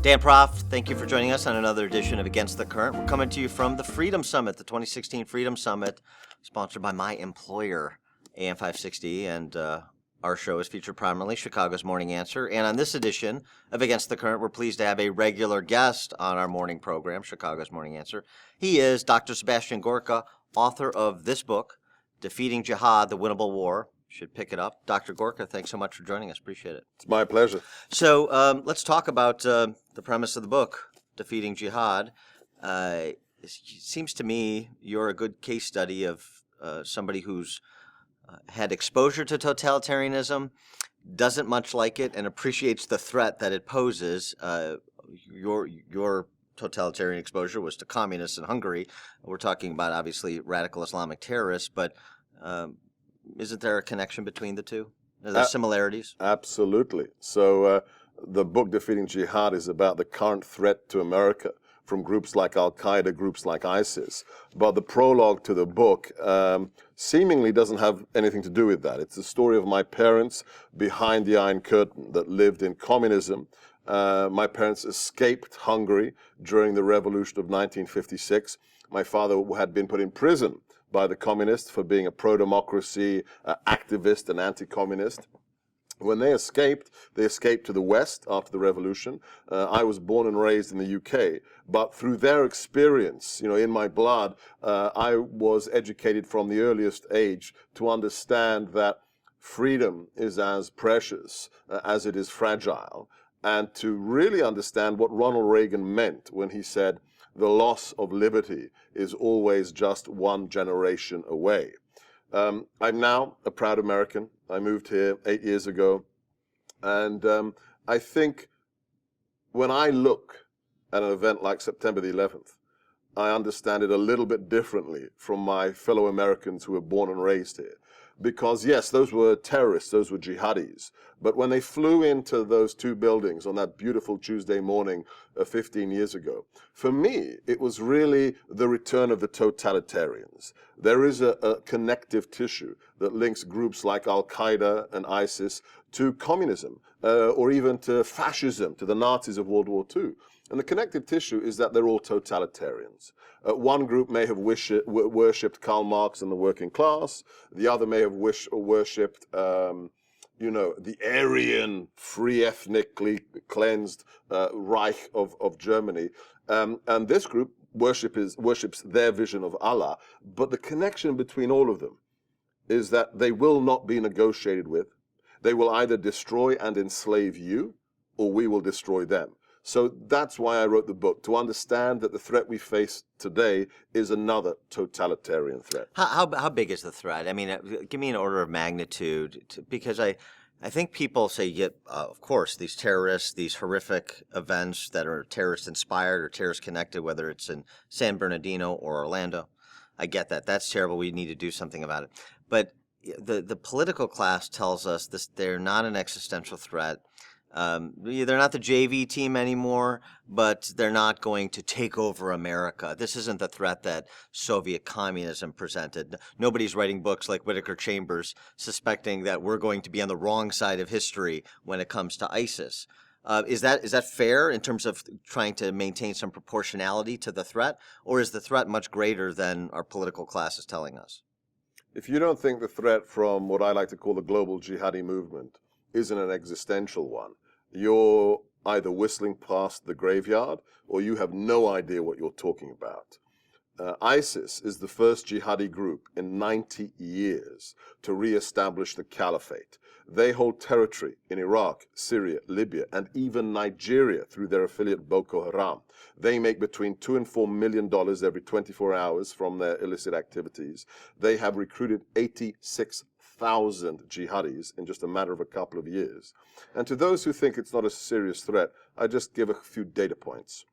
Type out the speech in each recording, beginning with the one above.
Dan Proft, thank you for joining us on another edition of Against the Current. We're coming to you from the Freedom Summit, the 2016 Freedom Summit, sponsored by my employer, AM 560, and our show is featured prominently, Chicago's Morning Answer. And on this edition of Against the Current, we're pleased to have a regular guest on our morning program, Chicago's Morning Answer. He is Dr. Sebastian Gorka, author of this book, Defeating Jihad, The Winnable War. Should pick it up. Dr. Gorka, thanks so much for joining us. Appreciate it. It's my pleasure. So let's talk about the premise of the book, Defeating Jihad. It seems to me you're a good case study of somebody who's had exposure to totalitarianism, doesn't much like it, and appreciates the threat that it poses. Your totalitarian exposure was to communists in Hungary. We're talking about, obviously, radical Islamic terrorists, but isn't there a connection between the two? Are there similarities? Absolutely. So the book Defeating Jihad is about the current threat to America from groups like Al-Qaeda, groups like ISIS. But the prologue to the book seemingly doesn't have anything to do with that. It's the story of my parents behind the Iron Curtain that lived in communism. My parents escaped Hungary during the revolution of 1956. My father had been put in prison by the communists for being a pro-democracy activist and anti-communist. When they escaped to the West after the revolution. I was born and raised in the UK, but through their experience, in my blood, I was educated from the earliest age to understand that freedom is as precious as it is fragile, and to really understand what Ronald Reagan meant when he said, the loss of liberty is always just one generation away. I'm now a proud American. I moved here 8 years ago. And I think when I look at an event like September the 11th, I understand it a little bit differently from my fellow Americans who were born and raised here. Because yes, those were terrorists, those were jihadis. But when they flew into those two buildings on that beautiful Tuesday morning 15 years ago, for me, it was really the return of the totalitarians. There is a connective tissue that links groups like Al-Qaeda and ISIS to communism, or even to fascism, to the Nazis of World War II. And the connective tissue is that they're all totalitarians. One group may have worshipped Karl Marx and the working class. The other may have worshipped, the Aryan, free, ethnically cleansed Reich of Germany. And this group worships their vision of Allah. But the connection between all of them is that they will not be negotiated with. They will either destroy and enslave you, or we will destroy them. So that's why I wrote the book, to understand that the threat we face today is another totalitarian threat. How big is the threat? I mean, give me an order of magnitude, because I think people say, yeah, of course, these terrorists, these horrific events that are terrorist-inspired or terrorist-connected, whether it's in San Bernardino or Orlando, I get that. That's terrible. We need to do something about it. But the political class tells us this: they're not an existential threat. They're not the JV team anymore, but they're not going to take over America. This isn't the threat that Soviet communism presented. Nobody's writing books like Whittaker Chambers suspecting that we're going to be on the wrong side of history when it comes to ISIS. Is that fair in terms of trying to maintain some proportionality to the threat, or is the threat much greater than our political class is telling us? If you don't think the threat from what I like to call the global jihadi movement isn't an existential one, you're either whistling past the graveyard or you have no idea what you're talking about. ISIS is the first jihadi group in 90 years to re-establish the caliphate. They hold territory in Iraq, Syria, Libya, and even Nigeria through their affiliate Boko Haram. They make between $2 and $4 million every 24 hours from their illicit activities. They have recruited 86,000 jihadis in just a matter of a couple of years. And to those who think it's not a serious threat, I just give a few data points.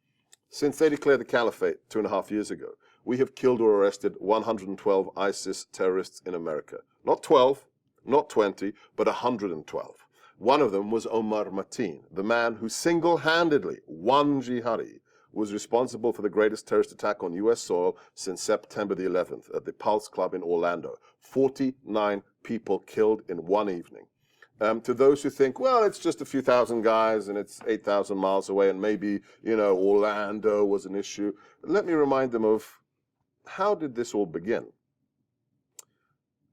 Since they declared the caliphate 2.5 years ago, we have killed or arrested 112 ISIS terrorists in America. Not 12, not 20, but 112. One of them was Omar Mateen, the man who single-handedly, one jihadi, was responsible for the greatest terrorist attack on U.S. soil since September the 11th at the Pulse Club in Orlando. 49 people killed in one evening. To those who think, well, it's just a few thousand guys and it's 8,000 miles away and maybe, Orlando was an issue. Let me remind them of how did this all begin?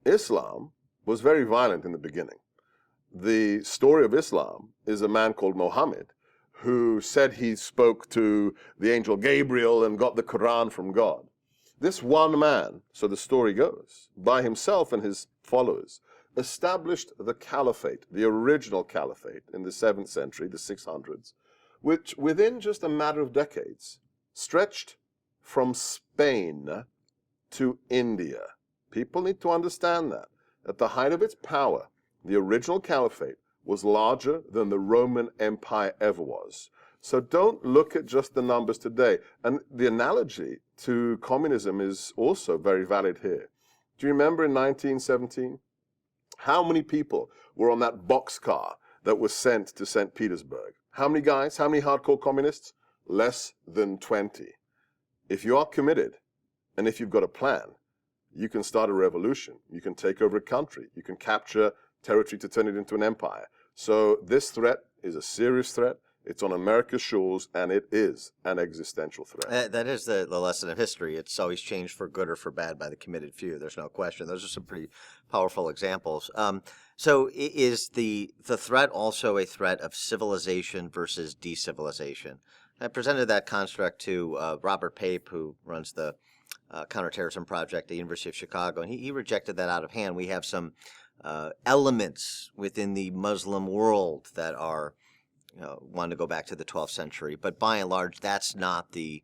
Islam was very violent in the beginning. The story of Islam is a man called Muhammad who said he spoke to the angel Gabriel and got the Quran from God. This one man, so the story goes, by himself and his followers, established the caliphate, the original caliphate in the 7th century, the 600s, which within just a matter of decades stretched from Spain to India. People need to understand that. At the height of its power, the original caliphate was larger than the Roman Empire ever was. So don't look at just the numbers today. And the analogy to communism is also very valid here. Do you remember in 1917? How many people were on that boxcar that was sent to St. Petersburg? How many guys? How many hardcore communists? Less than 20. If you are committed, and if you've got a plan, you can start a revolution. You can take over a country. You can capture territory to turn it into an empire. So this threat is a serious threat. It's on America's shores, and it is an existential threat. That is the lesson of history. It's always changed for good or for bad by the committed few. There's no question. Those are some pretty powerful examples. So is the threat also a threat of civilization versus deciviliization? I presented that construct to Robert Pape, who runs the counterterrorism project at the University of Chicago, and he rejected that out of hand. We have some elements within the Muslim world that are want to go back to the 12th century, but by and large, that's not a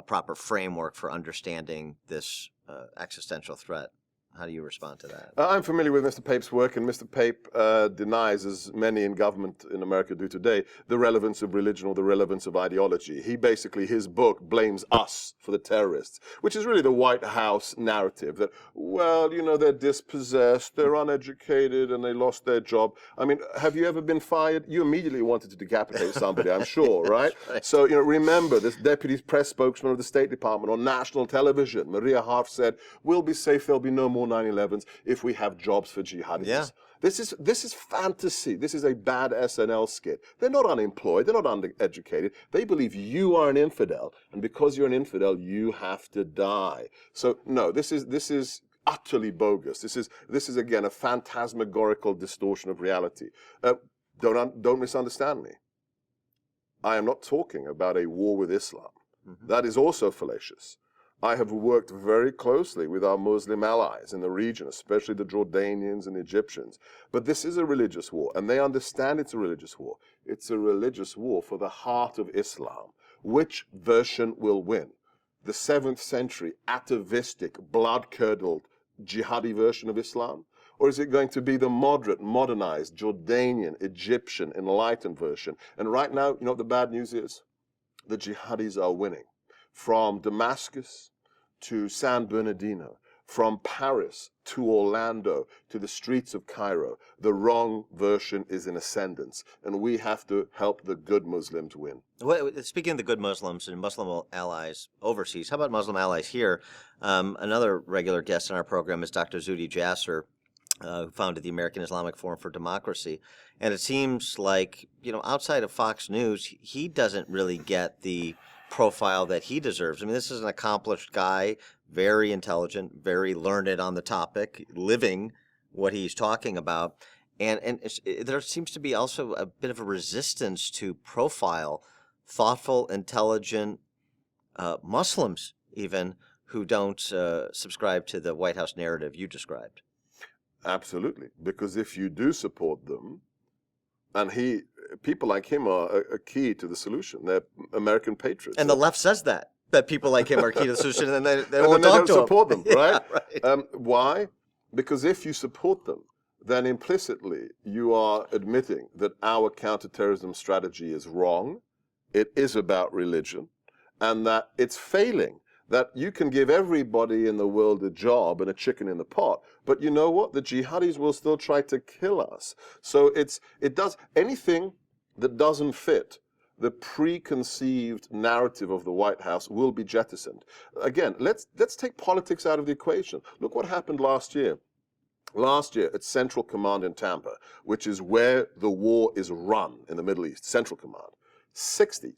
proper framework for understanding this existential threat. How do you respond to that? I'm familiar with Mr. Pape's work, and Mr. Pape denies, as many in government in America do today, the relevance of religion or the relevance of ideology. He basically, his book blames us for the terrorists, which is really the White House narrative that, well, they're dispossessed, they're uneducated, and they lost their job. I mean, have you ever been fired? You immediately wanted to decapitate somebody, I'm sure, right? Right. So, remember, this deputy press spokesman of the State Department on national television, Maria Harf, said, we'll be safe, there'll be no more 9/11s if we have jobs for jihadis. Yeah. This is fantasy. This is a bad SNL skit. They're not unemployed. They're not uneducated. They believe you are an infidel, and because you're an infidel, you have to die. So no, this is utterly bogus. This is again a phantasmagorical distortion of reality. Don't misunderstand me. I am not talking about a war with Islam. Mm-hmm. That is also fallacious. I have worked very closely with our Muslim allies in the region, especially the Jordanians and the Egyptians. But this is a religious war, and they understand it's a religious war. It's a religious war for the heart of Islam. Which version will win? The 7th century, atavistic, blood-curdled, jihadi version of Islam? Or is it going to be the moderate, modernized, Jordanian, Egyptian, enlightened version? And right now, what the bad news is? The jihadis are winning. From Damascus to San Bernardino, from Paris to Orlando to the streets of Cairo, the wrong version is in ascendance, and we have to help the good Muslims win. Well, speaking of the good Muslims and Muslim allies overseas, how about Muslim allies here? Another regular guest on our program is Dr. Zuhdi Jasser, who founded the American Islamic Forum for Democracy. And it seems like, outside of Fox News, he doesn't really get the profile that he deserves. I mean, this is an accomplished guy, very intelligent, very learned on the topic, living what he's talking about. And there seems to be also a bit of a resistance to profile thoughtful, intelligent Muslims, even, who don't subscribe to the White House narrative you described. Absolutely, because if you do support them, and people like him are a key to the solution. They're American patriots. And the left says that people like him are key to the solution, and they and won't then they talk don't to support him. them, right? Yeah, right. Why? Because if you support them, then implicitly you are admitting that our counterterrorism strategy is wrong, it is about religion, and that it's failing. That you can give everybody in the world a job and a chicken in the pot, but you know what? The jihadis will still try to kill us. So it does anything that doesn't fit the preconceived narrative of the White House will be jettisoned. Again, let's take politics out of the equation. Look what happened last year. Last year at Central Command in Tampa, which is where the war is run in the Middle East, Central Command, 60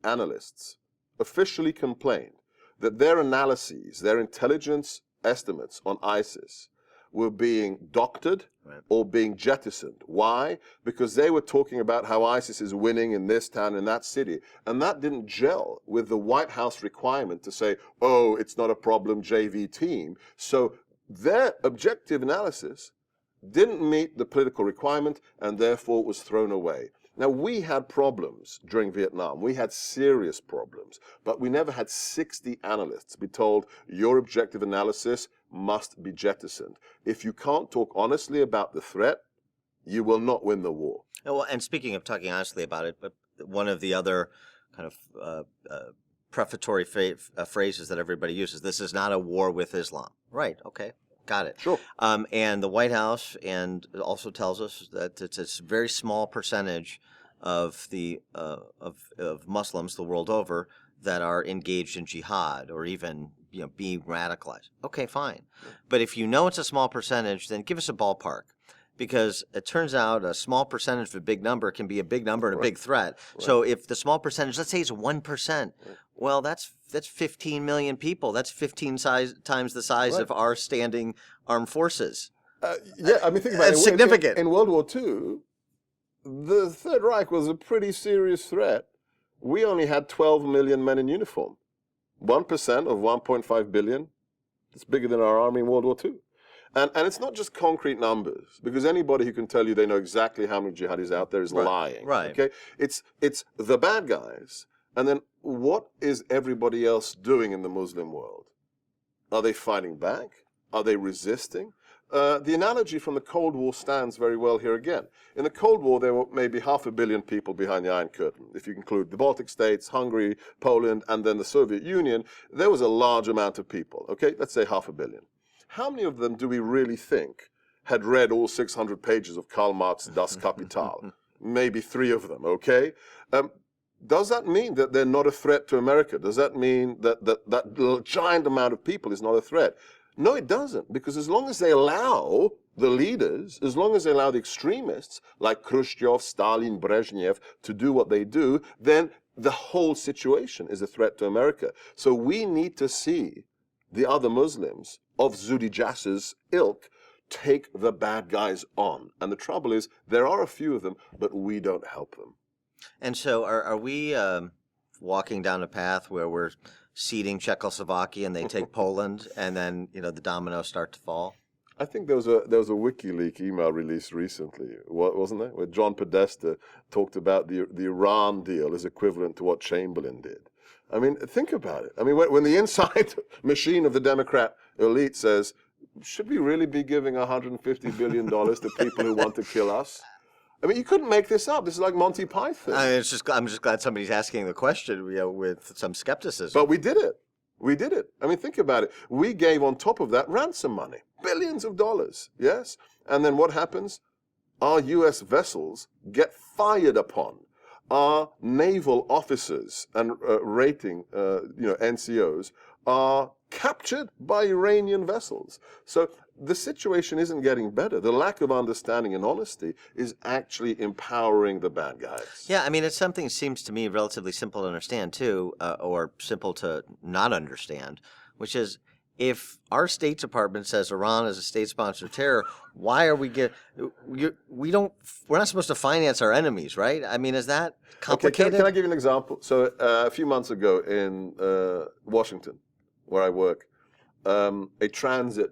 analysts officially complained that their analyses, their intelligence estimates on ISIS were being doctored or being jettisoned. Why? Because they were talking about how ISIS is winning in this town, in that city. And that didn't gel with the White House requirement to say, oh, it's not a problem, JV team. So their objective analysis didn't meet the political requirement and therefore was thrown away. Now, we had problems during Vietnam. We had serious problems, but we never had 60 analysts be told your objective analysis must be jettisoned. If you can't talk honestly about the threat, you will not win the war. Well, and speaking of talking honestly about it, but one of the other kind of prefatory phrases that everybody uses, this is not a war with Islam. Right, okay. Got it. Sure. And the White House and also tells us that it's a very small percentage of the of Muslims the world over that are engaged in jihad or even being radicalized. Okay, fine. But if you know it's a small percentage, then give us a ballpark. Because it turns out a small percentage of a big number can be a big number and a big threat. Right. So if the small percentage, let's say it's 1%, well, that's 15 million people. That's 15 times the size of our standing armed forces. Yeah, I mean, think about it. It's significant. In World War II, the Third Reich was a pretty serious threat. We only had 12 million men in uniform. 1% of 1.5 billion. It's bigger than our army in World War II. And it's not just concrete numbers, because anybody who can tell you they know exactly how many jihadis out there is lying. Right. Okay? It's the bad guys. And then what is everybody else doing in the Muslim world? Are they fighting back? Are they resisting? The analogy from the Cold War stands very well here again. In the Cold War, there were maybe 500 million people behind the Iron Curtain. If you include the Baltic states, Hungary, Poland, and then the Soviet Union, there was a large amount of people. Okay? Let's say 500 million. How many of them do we really think had read all 600 pages of Karl Marx's Das Kapital? Maybe 3 of them, okay? Does that mean that they're not a threat to America? Does that mean that giant amount of people is not a threat? No, it doesn't, because as long as they allow the leaders, as long as they allow the extremists like Khrushchev, Stalin, Brezhnev to do what they do, then the whole situation is a threat to America. So we need to see the other Muslims of Zudi Jasser's ilk take the bad guys on. And the trouble is, there are a few of them, but we don't help them. And so are we walking down a path where we're ceding Czechoslovakia and they take Poland, and then the dominoes start to fall? I think there was a WikiLeaks email release recently, wasn't there, where John Podesta talked about the Iran deal is equivalent to what Chamberlain did. I mean, think about it. I mean, when the inside machine of the Democrat elite says, should we really be giving $150 billion to people who want to kill us? I mean, you couldn't make this up. This is like Monty Python. I'm just glad somebody's asking the question with some skepticism. But we did it. We did it. I mean, think about it. We gave on top of that ransom money, billions of dollars, yes? And then what happens? Our U.S. vessels get fired upon. Our naval officers and rating, NCOs are captured by Iranian vessels. So the situation isn't getting better. The lack of understanding and honesty is actually empowering the bad guys. Yeah, I mean, it's something that seems to me relatively simple to understand too, or simple to not understand, which is if our State Department says Iran is a state sponsor of terror, why are we're not supposed to finance our enemies, right? I mean, is that complicated? Okay, can I give you an example? So a few months ago in Washington, where I work, a transit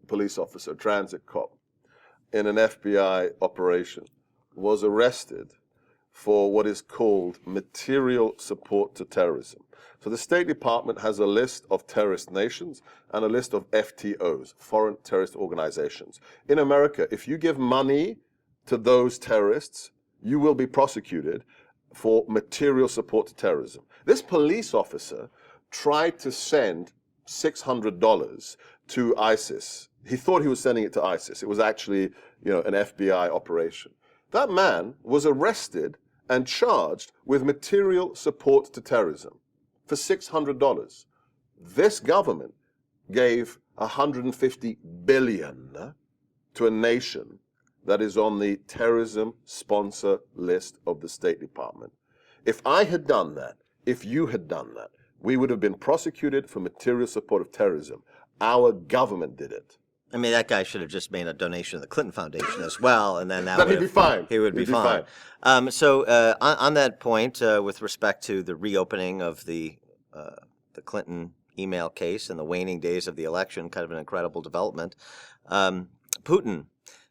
police officer, transit cop, in an FBI operation was arrested for what is called material support to terrorism. So the State Department has a list of terrorist nations and a list of FTOs, foreign terrorist organizations. In America, if you give money to those terrorists, you will be prosecuted for material support to terrorism. This police officer tried to send $600 to ISIS. He thought he was sending it to ISIS. It was actually, an FBI operation. That man was arrested and charged with material support to terrorism for $600. This government gave 150 billion to a nation that is on the terrorism sponsor list of the State Department. If I had done that, if you had done that, we would have been prosecuted for material support of terrorism. Our government did it. I mean, that guy should have just made a donation to the Clinton Foundation as well, and then Then he'd be fine. He would be fine. So on that point, with respect to the reopening of the Clinton email case and the waning days of the election, kind of an incredible development. Putin,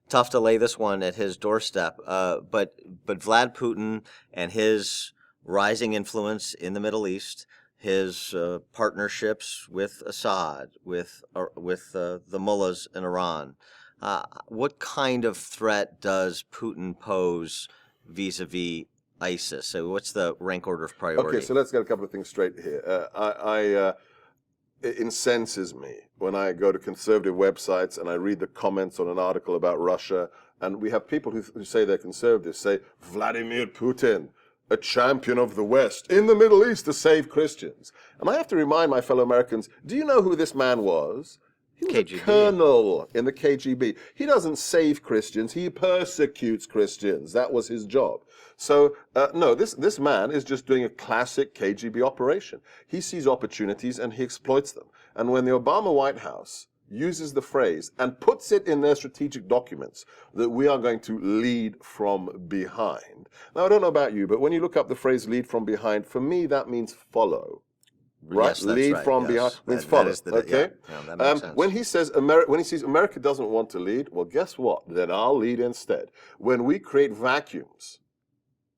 tough to lay this one at his doorstep, but Vlad Putin and his rising influence in the Middle East, his partnerships with Assad, with the mullahs in Iran. What kind of threat does Putin pose vis-a-vis ISIS? So what's the rank order of priority? Okay, so let's get a couple of things straight here. It incenses me when I go to conservative websites and I read the comments on an article about Russia, and we have people who say they're conservative, say, Vladimir Putin, a champion of the West in the Middle East to save Christians. And I have to remind my fellow Americans, do you know who this man was? He was KGB. a colonel in the KGB. He doesn't save Christians, he persecutes Christians. That was his job. So, no, this man is just doing a classic KGB operation. He sees opportunities and he exploits them. And when the Obama White House uses the phrase and puts it in their strategic documents that we are going to lead from behind. Now, I don't know about you, but when you look up the phrase lead from behind, for me, that means follow. Right? Yes, that's lead right, from yes. behind means That follow. is the- Okay. yeah, that makes sense. When he says when he sees America doesn't want to lead, well, guess what? Then I'll lead instead. When we create vacuums,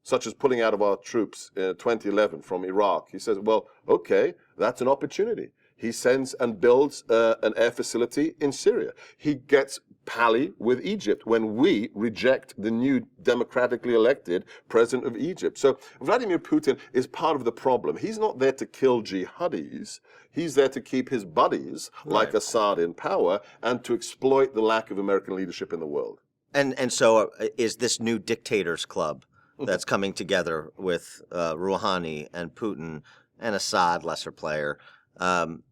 such as pulling out of our troops in 2011 from Iraq, he says, well, okay, that's an opportunity. He sends and builds an air facility in Syria. He gets pally with Egypt when we reject the new democratically elected president of Egypt. So Vladimir Putin is part of the problem. He's not there to kill jihadis. He's there to keep his buddies, like Assad, in power and to exploit the lack of American leadership in the world. And so is this new dictators club that's coming together with Rouhani and Putin and Assad, lesser player,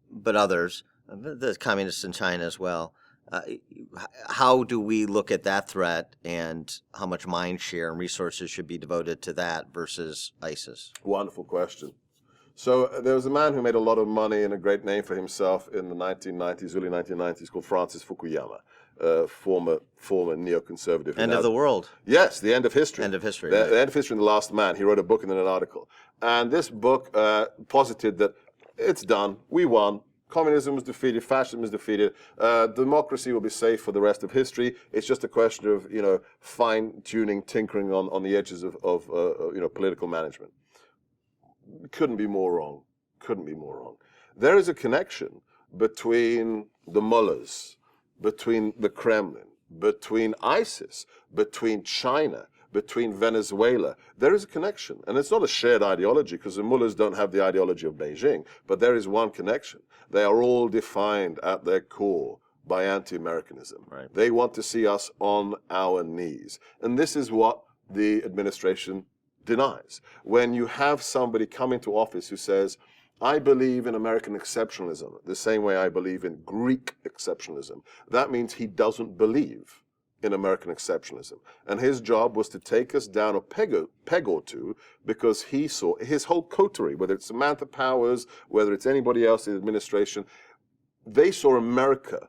but others, the communists in China as well. How do we look at that threat and how much mind share and resources should be devoted to that versus ISIS? Wonderful question. So there was a man who made a lot of money and a great name for himself in the 1990s, early 1990s, called Francis Fukuyama, former neoconservative. End of the world. Yes, the end of history. End of history. The Right. end of history and the last man. He wrote a book and then an article. And this book posited that it's done. We won. Communism was defeated. Fascism was defeated. Democracy will be safe for the rest of history. It's just a question of, fine-tuning, tinkering on the edges of political management. Couldn't be more wrong. Couldn't be more wrong. There is a connection between the mullahs, between the Kremlin, between ISIS, between China, between Venezuela. There is a connection. And it's not a shared ideology because the mullahs don't have the ideology of Beijing, but there is one connection. They are all defined at their core by anti-Americanism. Right. They want to see us on our knees. And this is what the administration denies. When you have somebody come into office who says, I believe in American exceptionalism the same way I believe in Greek exceptionalism, that means he doesn't believe in American exceptionalism. And his job was to take us down a peg or two because he saw his whole coterie, whether it's Samantha Powers, whether it's anybody else in the administration, they saw America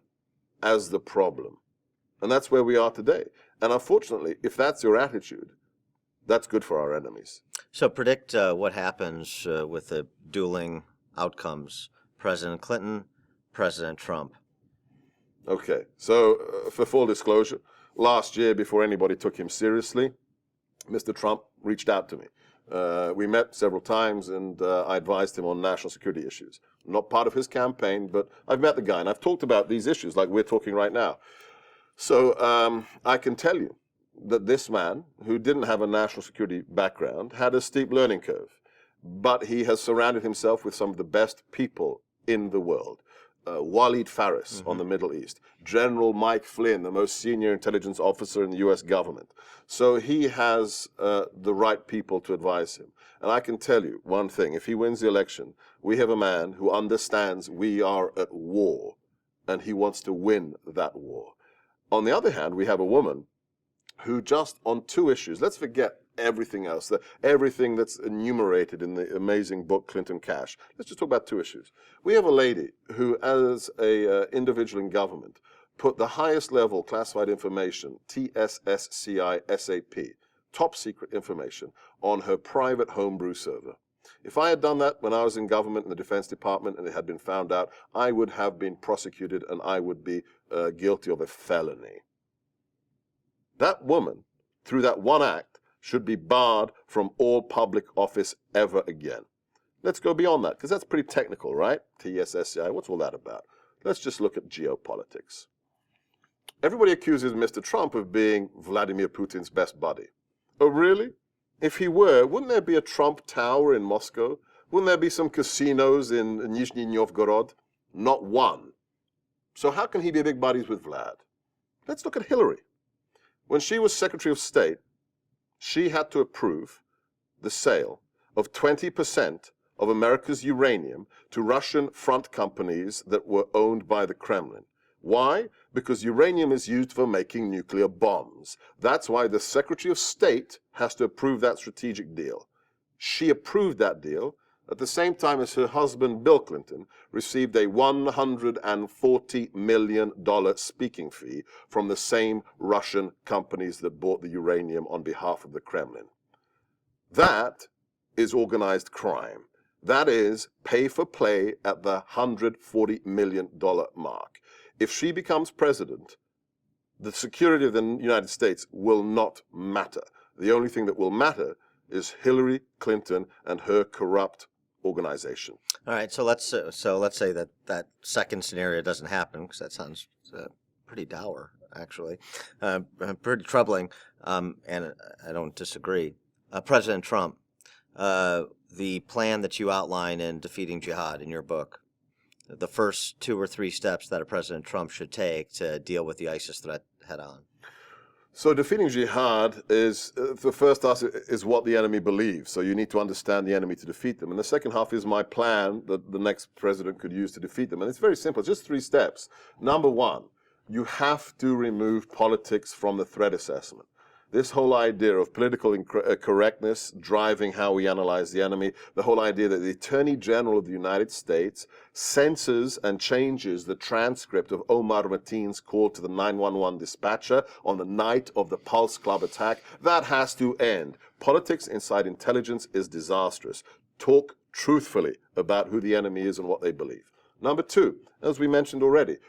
as the problem. And that's where we are today. And unfortunately, if that's your attitude, that's good for our enemies. So predict what happens with the dueling outcomes. President Clinton, President Trump. Okay, so for full disclosure, last year, before anybody took him seriously, Mr. Trump reached out to me. We met several times and I advised him on national security issues. I'm not part of his campaign, but I've met the guy and I've talked about these issues like we're talking right now. So I can tell you that this man, who didn't have a national security background, had a steep learning curve, but he has surrounded himself with some of the best people in the world. Walid Faris on the Middle East, General Mike Flynn, the most senior intelligence officer in the U.S. government. So he has the right people to advise him. And I can tell you one thing, if he wins the election, we have a man who understands we are at war. and he wants to win that war. On the other hand, we have a woman who just on two issues, let's forget everything else, everything that's enumerated in the amazing book Clinton Cash. Let's just talk about two issues. We have a lady who, as a individual in government, put the highest level classified information, TSSCI-SAP, top secret information, on her private homebrew server. If I had done that when I was in government in the Defense Department and it had been found out, I would have been prosecuted and I would be guilty of a felony. That woman, through that one act, should be barred from all public office ever again. Let's go beyond that, because that's pretty technical, right? TSSCI, what's all that about? Let's just look at geopolitics. Everybody accuses Mr. Trump of being Vladimir Putin's best buddy. Oh, really? If he were, wouldn't there be a Trump Tower in Moscow? Wouldn't there be some casinos in Nizhny Novgorod? Not one. So how can he be big buddies with Vlad? Let's look at Hillary. When she was Secretary of State, she had to approve the sale of 20% of America's uranium to Russian front companies that were owned by the Kremlin. Why? Because uranium is used for making nuclear bombs. That's why the Secretary of State has to approve that strategic deal. She approved that deal at the same time as her husband, Bill Clinton, received a $140 million speaking fee from the same Russian companies that bought the uranium on behalf of the Kremlin. That is organized crime. That is pay for play at the $140 million mark. If she becomes president, the security of the United States will not matter. The only thing that will matter is Hillary Clinton and her corrupt organization. All right, so let's say that that second scenario doesn't happen, because that sounds pretty dour, actually, pretty troubling, and I don't disagree. President Trump, the plan that you outline in Defeating Jihad in your book, the first 2 or 3 steps that a President Trump should take to deal with the ISIS threat head on. So defeating jihad is, the first task is what the enemy believes. So you need to understand the enemy to defeat them. And the second half is my plan that the next president could use to defeat them. And it's very simple, just 3 steps. Number 1, you have to remove politics from the threat assessment. This whole idea of political correctness driving how we analyze the enemy, the whole idea that the Attorney General of the United States censors and changes the transcript of Omar Mateen's call to the 911 dispatcher on the night of the Pulse Club attack, that has to end. Politics inside intelligence is disastrous. Talk truthfully about who the enemy is and what they believe. Number 2, as we mentioned already,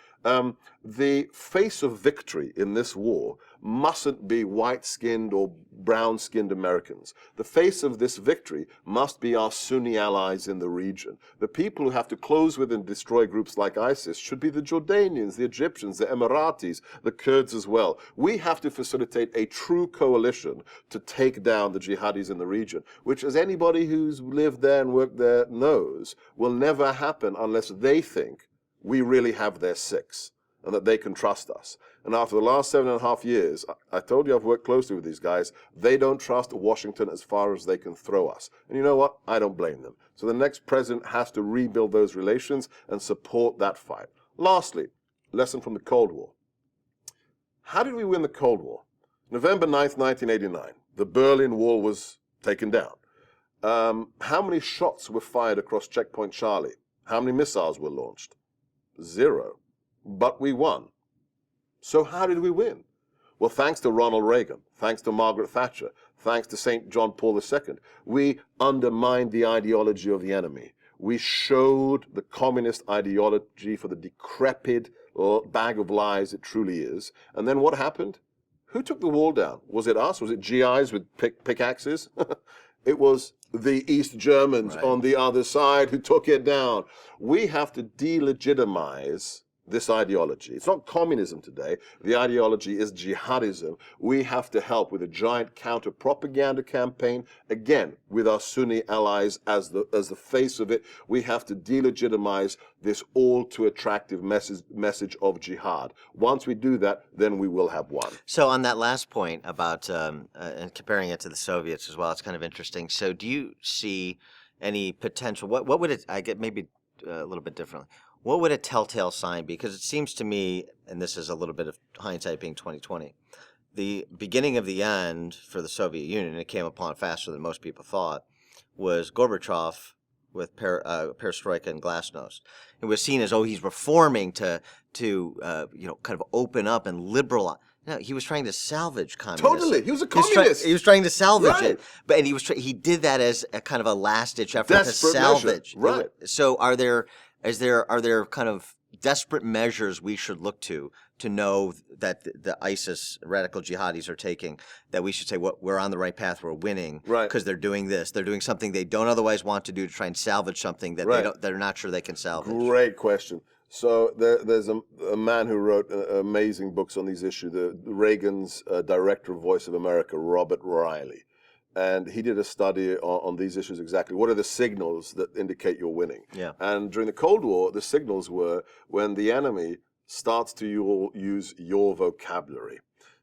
the face of victory in this war mustn't be white-skinned or brown-skinned Americans. The face of this victory must be our Sunni allies in the region. The people who have to close with and destroy groups like ISIS should be the Jordanians, the Egyptians, the Emiratis, the Kurds as well. We have to facilitate a true coalition to take down the jihadis in the region, which, as anybody who's lived there and worked there knows, will never happen unless they think we really have their 6 and that they can trust us. And after the last 7.5 years, I told you I've worked closely with these guys. They don't trust Washington as far as they can throw us. And you know what? I don't blame them. So the next president has to rebuild those relations and support that fight. Lastly, lesson from the Cold War. How did we win the Cold War? November 9th, 1989, the Berlin Wall was taken down. How many shots were fired across Checkpoint Charlie? How many missiles were launched? 0. But we won. So how did we win? Well, thanks to Ronald Reagan, thanks to Margaret Thatcher, thanks to St. John Paul II, we undermined the ideology of the enemy. We showed the communist ideology for the decrepit bag of lies it truly is. And then what happened? Who took the wall down? Was it us? Was it GIs with pickaxes? It was the East Germans on the other side who took it down. We have to delegitimize this ideology. It's not communism today. The ideology is jihadism. We have to help with a giant counter-propaganda campaign, again, with our Sunni allies as the face of it. We have to delegitimize this all-too-attractive message of jihad. Once we do that, then we will have won. So on that last point about and comparing it to the Soviets as well, it's kind of interesting. So do you see any potential? What would it? I get maybe a little bit differently. what would a telltale sign be? Because it seems to me, and this is a little bit of hindsight being 2020, the beginning of the end for the Soviet Union, and it came upon faster than most people thought, was Gorbachev with perestroika and glasnost. It was seen as, he's reforming to kind of open up and liberalize. No, he was trying to salvage communism. Totally, he was a communist. He was trying to salvage Right. it, but he did that as a kind of a last-ditch effort Desperate to salvage. measure. Right. So, are there kind of desperate measures we should look to know that the ISIS radical jihadis are taking, that we should say, we're on the right path, we're winning, Right. because they're doing this, they're doing something they don't otherwise want to do to try and salvage something that Right. they're not sure they can salvage. Great question. So there's a man who wrote amazing books on these issues, Reagan's director of Voice of America, Robert Riley. And he did a study on these issues exactly. What are the signals that indicate you're winning? Yeah. And during the Cold War, the signals were when the enemy starts to use your vocabulary.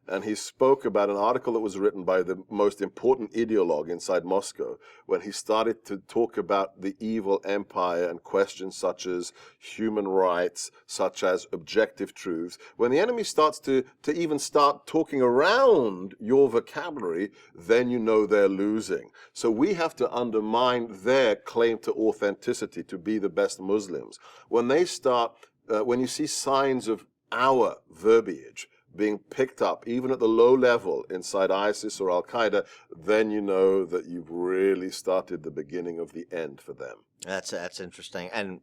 And he spoke about an article that was written by the most important ideologue inside Moscow when he started to talk about the evil empire and questions such as human rights, such as objective truths. When the enemy starts to even start talking around your vocabulary, then you know they're losing. So we have to undermine their claim to authenticity, to be the best Muslims. When they start, when you see signs of our verbiage being picked up, even at the low level inside ISIS or Al-Qaeda, then you know that you've really started the beginning of the end for them. That's interesting. And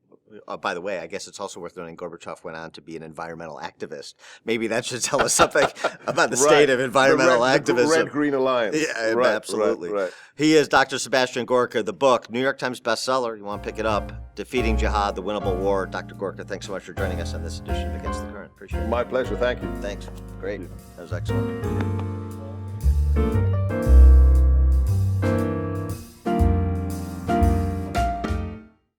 by the way, I guess it's also worth noting Gorbachev went on to be an environmental activist. Maybe that should tell us something about the state of environmental activism. The Red-Green Alliance. Yeah, right, absolutely. Right. He is Dr. Sebastian Gorka. The book, New York Times bestseller. You want to pick it up. Defeating Jihad, The Winnable War. Dr. Gorka, thanks so much for joining us on this edition of Against the Current. Appreciate it. My pleasure. Thank you. Thanks. Great. That was excellent.